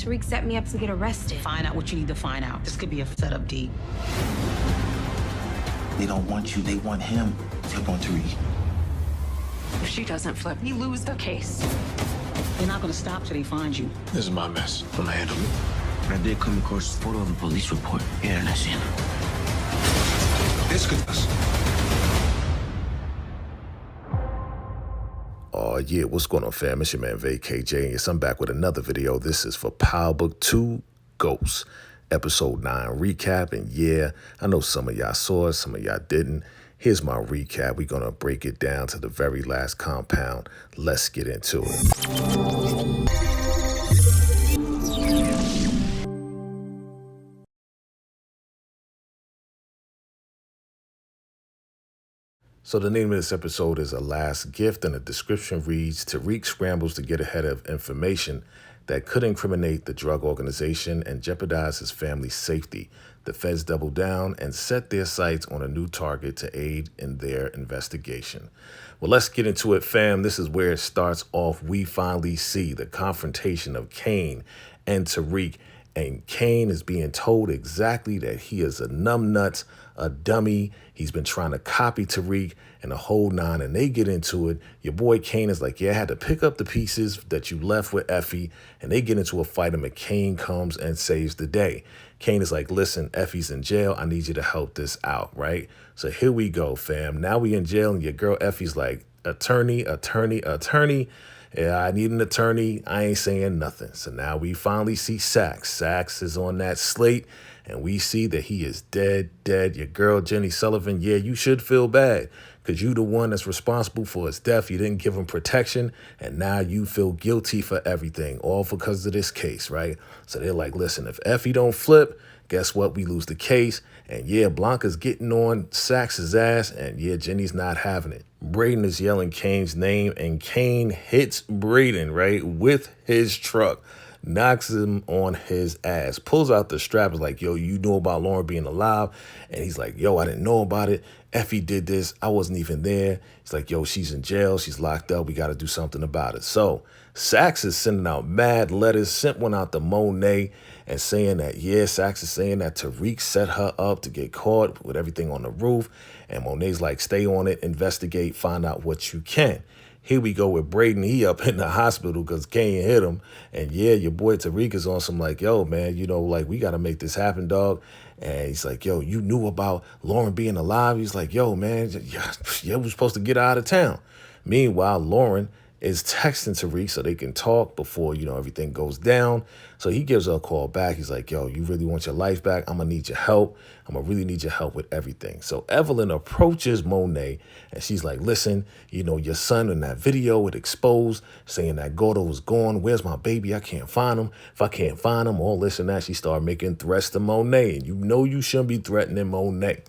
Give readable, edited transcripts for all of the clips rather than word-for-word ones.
Tariq set me up to get arrested. Find out what you need to find out. This could be a setup, D. They don't want you, they want him. Flip on Tariq. If she doesn't flip, we lose the case. They're not gonna stop till they find you. This is my mess. I'm gonna handle it. I did come across a photo of a police report here in Weston. Discuss. Oh yeah, what's going on, fam? It's your man VACAY-JAY, and yes, I'm back with another video. This is for Power Book 2 Ghosts, Episode 9 recap. And yeah, I know some of y'all saw it, some of y'all didn't. Here's my recap. We're gonna break it down to the very last compound. Let's get into it. So the name of this episode is A Last Gift, and the description reads, Tariq scrambles to get ahead of information that could incriminate the drug organization and jeopardize his family's safety. The feds double down and set their sights on a new target to aid in their investigation. Well, let's get into it, fam. This is where it starts off. We finally see the confrontation of Kane and Tariq. And Kane is being told exactly that he is a numbnut, a dummy. He's been trying to copy Tariq and the whole nine, and they get into it. Your boy Kane is like, yeah, I had to pick up the pieces that you left with Effie, and they get into a fight, and McCain comes and saves the day. Kane is like, listen, Effie's in jail. I need you to help this out, right? So here we go, fam. Now we in jail, and your girl Effie's like, attorney. Yeah, I need an attorney. I ain't saying nothing. So now we finally see Saxe. Saxe is on that slate, and we see that he is dead. Your girl, Jenny Sullivan, yeah, you should feel bad because you the one that's responsible for his death. You didn't give him protection, and now you feel guilty for everything, all because of this case, right? So they're like, listen, if Effie don't flip, guess what? We lose the case. And yeah, Blanca's getting on Saxe's ass, and yeah, Jenny's not having it. Braden is yelling Kane's name, and Kane hits Braden, right, with his truck, knocks him on his ass, pulls out the strap, is like, yo, you know about Lauren being alive? And he's like, yo, I didn't know about it. Effie did this. I wasn't even there. He's like, yo, she's in jail. She's locked up. We got to do something about it. So Saxe is sending out mad letters, sent one out to Monet and saying that, yeah, Saxe is saying that Tariq set her up to get caught with everything on the roof. And Monet's like, stay on it, investigate, find out what you can. Here we go with Braden. He up in the hospital because Kane hit him. And yeah, your boy Tariq is on some like, yo, man, you know, like, we got to make this happen, dog. And he's like, yo, you knew about Lauren being alive? He's like, yo, man, yeah, we're supposed to get out of town. Meanwhile, Lauren is texting Tariq so they can talk before, you know, everything goes down. So he gives her a call back. He's like, yo, you really want your life back? I'm going to need your help. I'm going to really need your help with everything. So Evelyn approaches Monet, and she's like, listen, you know, your son in that video, it exposed, saying that Gordo was gone. Where's my baby? I can't find him. If I can't find him, all this and that, she started making threats to Monet. And you know you shouldn't be threatening Monet.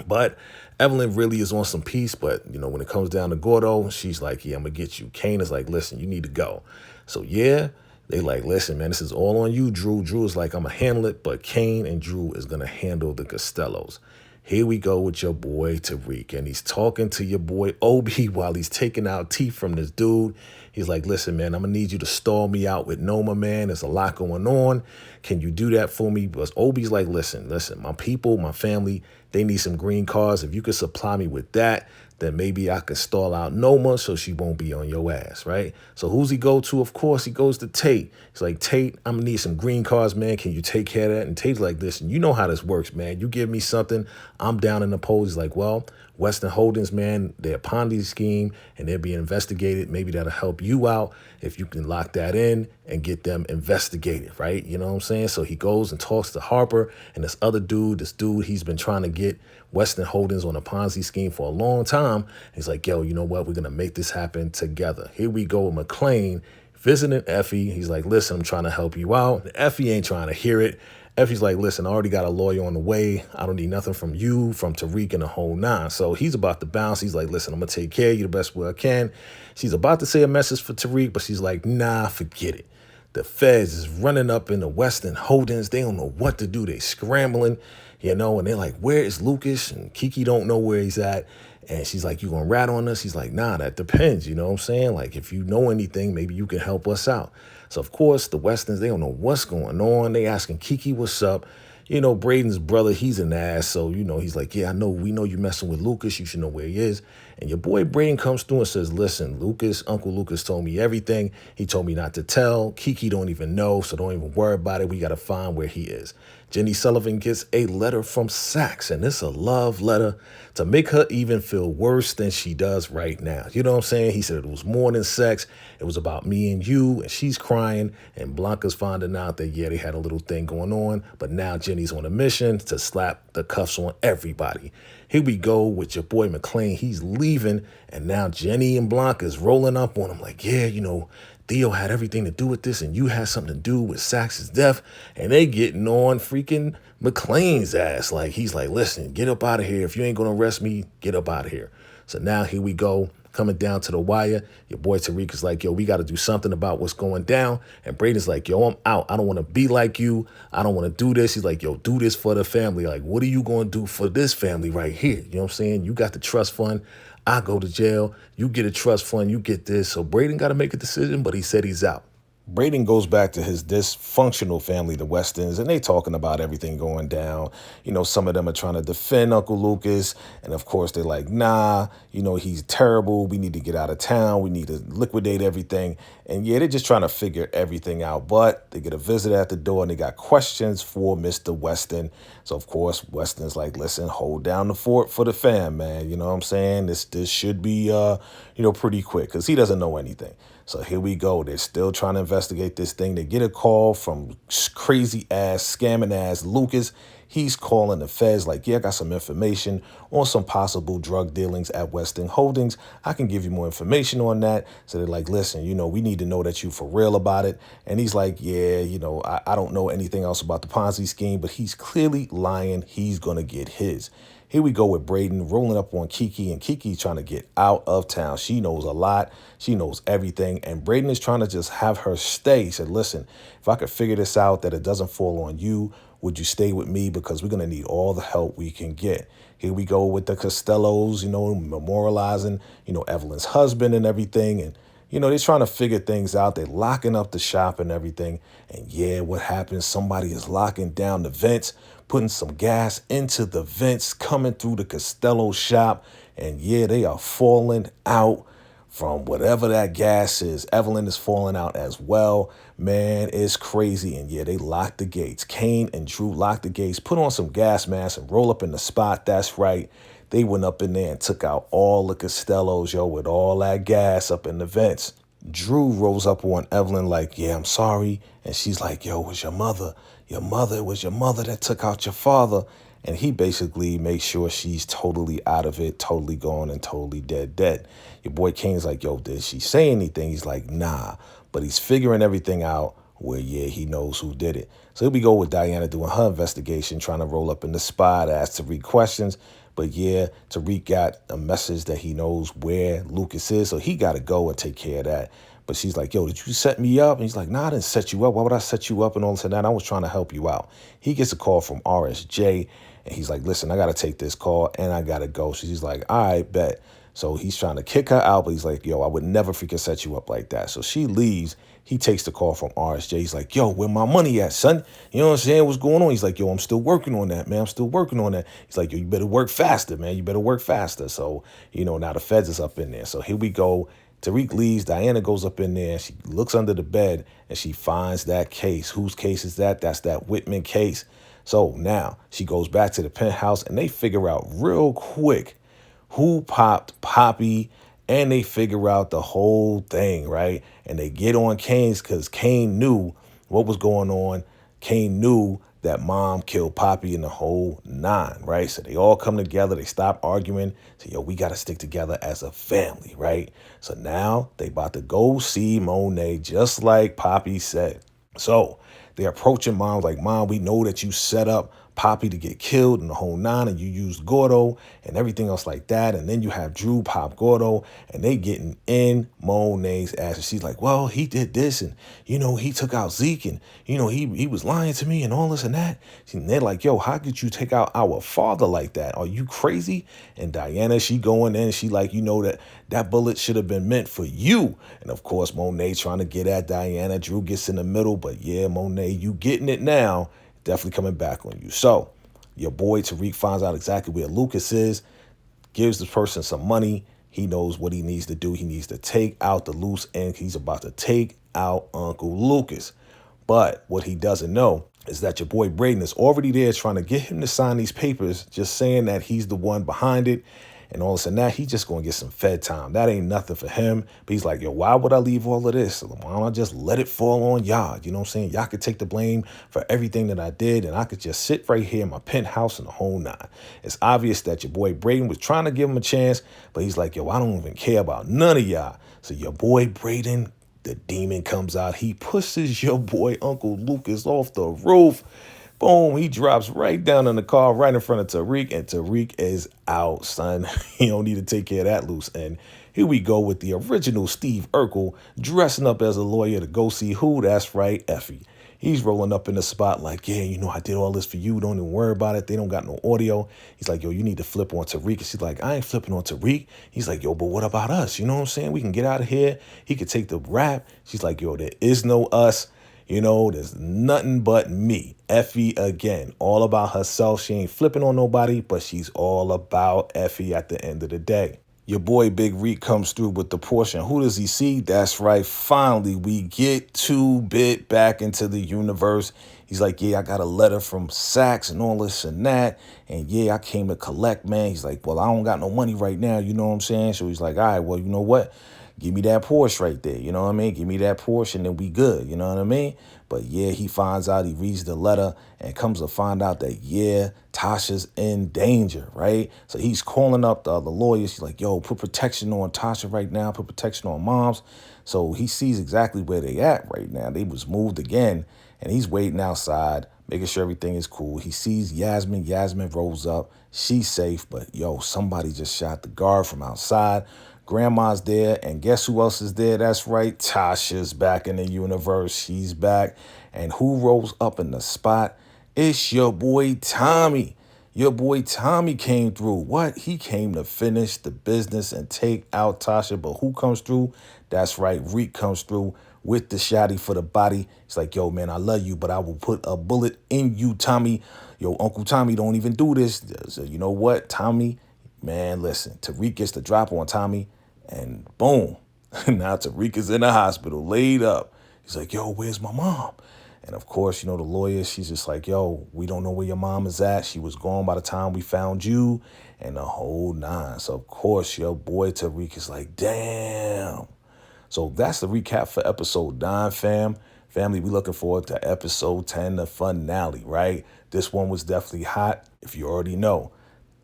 But Evelyn really is on some peace, but, you know, when it comes down to Gordo, she's like, yeah, I'm going to get you. Kane is like, listen, you need to go. So, yeah, they like, listen, man, this is all on you, Drew. Drew is like, I'm going to handle it, but Kane and Drew is going to handle the Costellos. Here we go with your boy Tariq, and he's talking to your boy Obi while he's taking out teeth from this dude. He's like, listen, man, I'm going to need you to stall me out with Noma, man. There's a lot going on. Can you do that for me? But Obi's like, listen, my people, my family, they need some green cards. If you could supply me with that, then maybe I could stall out Noma so she won't be on your ass, right? So who's he go to? Of course, he goes to Tate. He's like, Tate, I'm going to need some green cards, man. Can you take care of that? And Tate's like, listen, you know how this works, man. You give me something, I'm down in the polls. He's like, well, Weston Holdings, man, they're a Ponzi scheme, and they're being investigated. Maybe that'll help you out if you can lock that in and get them investigated, right? You know what I'm saying? So he goes and talks to Harper and this dude, he's been trying to get Weston Holdings on a Ponzi scheme for a long time. He's like, yo, you know what? We're going to make this happen together. Here we go with McClain visiting Effie. He's like, listen, I'm trying to help you out. And Effie ain't trying to hear it. Effie's like, listen, I already got a lawyer on the way. I don't need nothing from you, from Tariq, and the whole nine. So he's about to bounce. He's like, listen, I'm going to take care of you the best way I can. She's about to say a message for Tariq, but she's like, nah, forget it. The feds is running up in the Weston Holdings. They don't know what to do. They scrambling. and they're like, where is Lucas? And Kiki don't know where he's at. And she's like, you gonna rat on us? He's like, nah, that depends. You know what I'm saying? Like, if you know anything, maybe you can help us out. So, of course, the Westons, they don't know what's going on. They asking Kiki what's up. Braden's brother, he's an ass. So, he's like, yeah, we know you messing with Lucas. You should know where he is. And your boy Braden comes through and says, listen, Uncle Lucas told me everything. He told me not to tell. Kiki don't even know, so don't even worry about it. We got to find where he is. Jenny Sullivan gets a letter from Sax, and it's a love letter to make her even feel worse than she does right now. You know what I'm saying? He said it was more than sex. It was about me and you, and she's crying, and Blanca's finding out that, yeah, they had a little thing going on, but now Jenny's on a mission to slap the cuffs on everybody. Here we go with your boy McClane. He's leaving, and now Jenny and Blanca's rolling up on him like, yeah, Theo had everything to do with this, and you had something to do with Sax's death, and they getting on freaking McClane's ass. Like, he's like, listen, get up out of here. If you ain't going to arrest me, get up out of here. So now here we go, coming down to the wire. Your boy Tariq is like, yo, we got to do something about what's going down. And Braden's like, yo, I'm out. I don't want to be like you. I don't want to do this. He's like, yo, do this for the family. Like, what are you going to do for this family right here? You know what I'm saying? You got the trust fund. I go to jail. You get a trust fund. You get this. So Braden got to make a decision, but he said he's out. Braden goes back to his dysfunctional family, the Westons, and they talking about everything going down. Some of them are trying to defend Uncle Lucas. And of course, they're like, nah, he's terrible. We need to get out of town. We need to liquidate everything. And yeah, they're just trying to figure everything out. But they get a visitor at the door and they got questions for Mr. Weston. So, of course, Weston's like, listen, hold down the fort for the fam, man. You know what I'm saying? This should be, pretty quick because he doesn't know anything. So here we go. They're still trying to investigate this thing. They get a call from crazy ass, scamming ass Lucas. He's calling the feds like, yeah, I got some information on some possible drug dealings at Weston Holdings. I can give you more information on that. So they're like, listen, we need to know that you for real about it. And he's like, yeah, I don't know anything else about the Ponzi scheme, but he's clearly lying. He's going to get his. Here we go with Braden rolling up on Kiki, and Kiki trying to get out of town. She knows a lot. She knows everything. And Braden is trying to just have her stay. He said, listen, if I could figure this out, that it doesn't fall on you, would you stay with me? Because we're going to need all the help we can get. Here we go with the Costellos, memorializing, Evelyn's husband and everything. And, they're trying to figure things out. They're locking up the shop and everything. And yeah, what happens? Somebody is locking down the vents, putting some gas into the vents, coming through the Costello shop. And yeah, they are falling out from whatever that gas is. Evelyn is falling out as well. Man, it's crazy. And yeah, they locked the gates. Kane and Drew locked the gates, put on some gas masks and roll up in the spot. That's right. They went up in there and took out all the Costellos, with all that gas up in the vents. Drew rolls up on Evelyn like, yeah, I'm sorry. And she's like, yo, it was your mother. It was your mother that took out your father. And he basically makes sure she's totally out of it, totally gone and totally dead. Your boy Kane's like, yo, did she say anything? He's like, nah. But he's figuring everything out where, yeah, he knows who did it. So here we go with Diana doing her investigation, trying to roll up in the spot, ask Tariq questions. But yeah, Tariq got a message that he knows where Lucas is, so he got to go and take care of that. But she's like, yo, did you set me up? And he's like, nah, I didn't set you up. Why would I set you up? And all this and that. I was trying to help you out. He gets a call from RSJ, and he's like, listen, I got to take this call, and I got to go. So she's like, all right, bet. So he's trying to kick her out, but he's like, yo, I would never freaking set you up like that. So she leaves. He takes the call from RSJ. He's like, yo, where my money at, son? You know what I'm saying? What's going on? He's like, yo, I'm still working on that, man. I'm still working on that. He's like, yo, you better work faster, man. You better work faster. So, now the feds is up in there. So here we go. Tariq leaves. Diana goes up in there. She looks under the bed, and she finds that case. Whose case is that? That's that Whitman case. So now she goes back to the penthouse, and they figure out real quick who popped Poppy, and they figure out the whole thing, right? And they get on Kane's because Kane knew what was going on. Kane knew that mom killed Poppy and the whole nine, right? So they all come together. They stop arguing. Say, yo, we got to stick together as a family, right? So now they about to go see Monet just like Poppy said. So They're approaching mom like, Mom, we know that you set up Poppy to get killed in the whole nine, and you used Gordo and everything else like that. And then you have Drew pop Gordo, and they getting in Monet's ass. And she's like, well, he did this, and he took out Zeke, and he was lying to me and all this and that. And they're like, yo, how could you take out our father like that? Are you crazy? And Diana, she going in, she like, that bullet should have been meant for you. And of course, Monet trying to get at Diana. Drew gets in the middle, but yeah, Monet, you getting it now. Definitely coming back on you. So your boy Tariq finds out exactly where Lucas is, gives the person some money. He knows what he needs to do. He needs to take out the loose end. He's about to take out Uncle Lucas. But what he doesn't know is that your boy Braden is already there trying to get him to sign these papers, just saying that he's the one behind it. And all this and that, he's just going to get some Fed time. That ain't nothing for him. But he's like, yo, why would I leave all of this? Why don't I just let it fall on y'all? You know what I'm saying? Y'all could take the blame for everything that I did, and I could just sit right here in my penthouse in the whole nine. It's obvious that your boy Braden was trying to give him a chance, but he's like, yo, I don't even care about none of y'all. So your boy Braden, the demon, comes out. He pushes your boy Uncle Lucas off the roof. Boom, he drops right down in the car right in front of Tariq, and Tariq is out, son. He don't need to take care of that loose end. Here we go with the original Steve Urkel dressing up as a lawyer to go see who? That's right, Effie. He's rolling up in the spot like, yeah, I did all this for you. Don't even worry about it. They don't got no audio. He's like, yo, you need to flip on Tariq. And she's like, I ain't flipping on Tariq. He's like, yo, but what about us? You know what I'm saying? We can get out of here. He could take the rap. She's like, yo, there is no us. There's nothing but me. Effie again, all about herself. She ain't flipping on nobody, but she's all about Effie at the end of the day. Your boy Big Reek comes through with the portion. Who does he see? That's right. Finally, we get 2-Bit back into the universe. He's like, yeah, I got a letter from Sachs and all this and that. And yeah, I came to collect, man. He's like, well, I don't got no money right now. You know what I'm saying? So he's like, all right, well, you know what? Give me that Porsche right there. You know what I mean? Give me that Porsche and then we good. You know what I mean? But yeah, he finds out, he reads the letter and comes to find out that, yeah, Tasha's in danger, right? So he's calling up the other lawyers. He's like, yo, put protection on Tasha right now. Put protection on moms. So he sees exactly where they at right now. They was moved again, and he's waiting outside, making sure everything is cool. He sees Yasmin. Yasmin rolls up. She's safe, but yo, somebody just shot the guard from outside. Grandma's there, and guess who else is there? That's right, Tasha's back in the universe. She's back. And who rolls up in the spot? It's your boy Tommy. Your boy Tommy came through. What? He came to finish the business and take out Tasha. But who comes through? That's right, Reek comes through with the shotty for the body. It's like, yo, man, I love you, but I will put a bullet in you, Tommy. Yo, Uncle Tommy, don't even do this. So you know what, Tommy? Man, listen, Tariq gets the drop on Tommy, and boom, now Tariq is in the hospital, laid up. He's like, yo, where's my mom? And of course, the lawyer, she's just like, yo, we don't know where your mom is at. She was gone by the time we found you, and the whole nine. So, of course, your boy Tariq is like, damn. So that's the recap for episode 9, fam. Family, we looking forward to episode 10, the finale, right? This one was definitely hot, if you already know.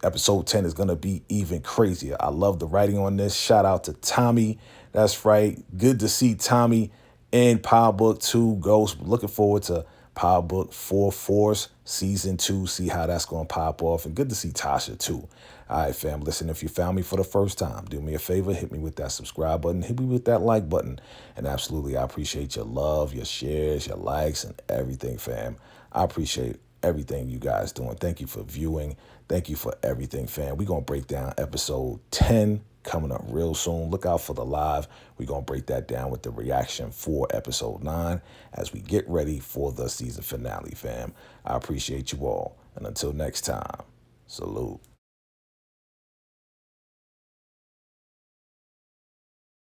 Episode 10 is going to be even crazier. I love the writing on this. Shout out to Tommy. That's right. Good to see Tommy in Power Book 2 Ghost. Looking forward to Power Book 4 Force Season 2. See how that's going to pop off. And good to see Tasha, too. All right, fam. Listen, if you found me for the first time, do me a favor. Hit me with that subscribe button. Hit me with that like button. And absolutely, I appreciate your love, your shares, your likes, and everything, fam. I appreciate everything you guys doing. Thank you for viewing. Thank you for everything, fam. We're going to break down episode 10 coming up real soon. Look out for the live. We're going to break that down with the reaction for episode 9 as we get ready for the season finale, fam. I appreciate you all. And until next time, salute.